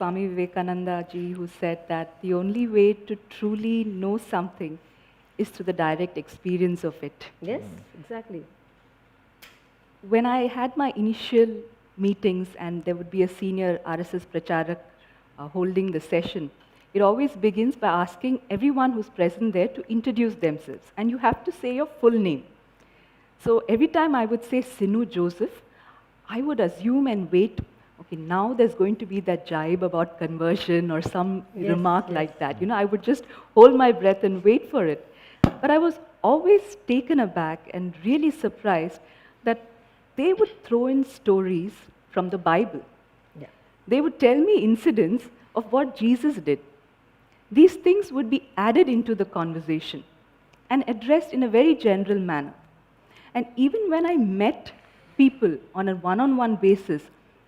Swami Vivekananda ji, who said that the only way to truly know something is through the direct experience of it. Yes, exactly. When I had my initial meetings and there would be a senior RSS Pracharak holding the session, it always begins by asking everyone who's present there to introduce themselves. And you have to say your full name. So every time I would say Sinu Joseph, I would assume and wait, okay, now there's going to be that jibe about conversion or some remark like that. I would just hold my breath and wait for it. But I was always taken aback and really surprised that they would throw in stories from the Bible. Yeah. They would tell me incidents of what Jesus did. These things would be added into the conversation and addressed in a very general manner. And even when I met people on a one-on-one basis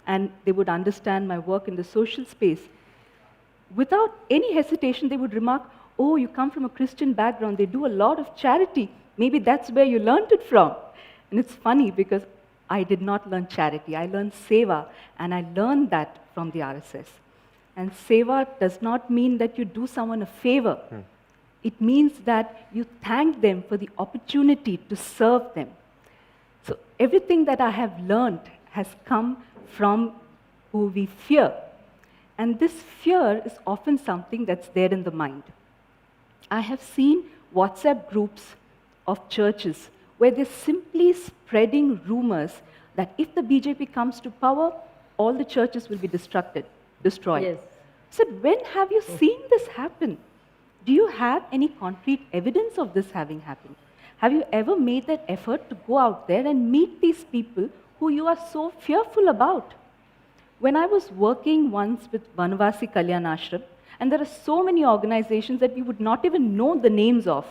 and they would understand my work in the social space, without any hesitation, they would remark, oh, you come from a Christian background, they do a lot of charity. Maybe that's where you learned it from. And it's funny because I did not learn charity. I learned seva, and I learned that from the RSS. And seva does not mean that you do someone a favor. It means that you thank them for the opportunity to serve them. So everything that I have learned has come from who we fear. And this fear is often something that's there in the mind. I have seen WhatsApp groups of churches where they're simply spreading rumors that if the BJP comes to power, all the churches will be destroyed. Yes. So when have you seen this happen? Do you have any concrete evidence of this having happened? Have you ever made that effort to go out there and meet these people who you are so fearful about? When I was working once with Vanavasi Kalyan Ashram, and there are so many organizations that we would not even know the names of.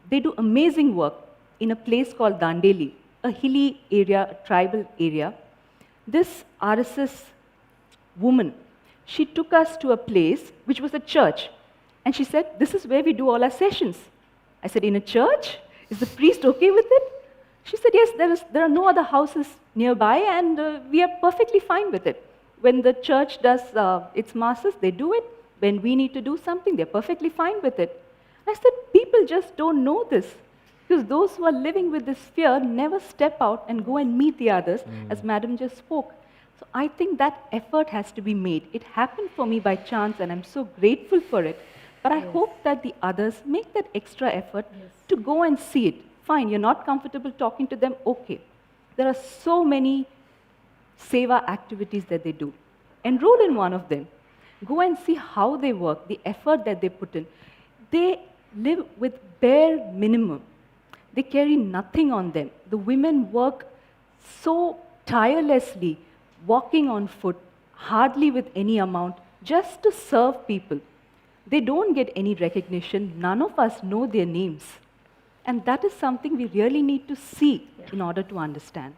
They do amazing work in a place called Dandeli, a hilly area, a tribal area. This RSS woman, she took us to a place which was a church. And she said, this is where we do all our sessions. I said, in a church? Is the priest okay with it? She said, yes, there are no other houses nearby, and we are perfectly fine with it. When the church does its masses, they do it. When we need to do something, they're perfectly fine with it. I said, people just don't know this. Because those who are living with this fear never step out and go and meet the others, as Madam just spoke. So I think that effort has to be made. It happened for me by chance, and I'm so grateful for it. But I hope that the others make that extra effort to go and see it. Fine, you're not comfortable talking to them, okay. There are so many seva activities that they do. Enroll in one of them. Go and see how they work, the effort that they put in. They live with bare minimum. They carry nothing on them. The women work so tirelessly, walking on foot, hardly with any amount, just to serve people. They don't get any recognition. None of us know their names. And that is something we really need to see in order to understand.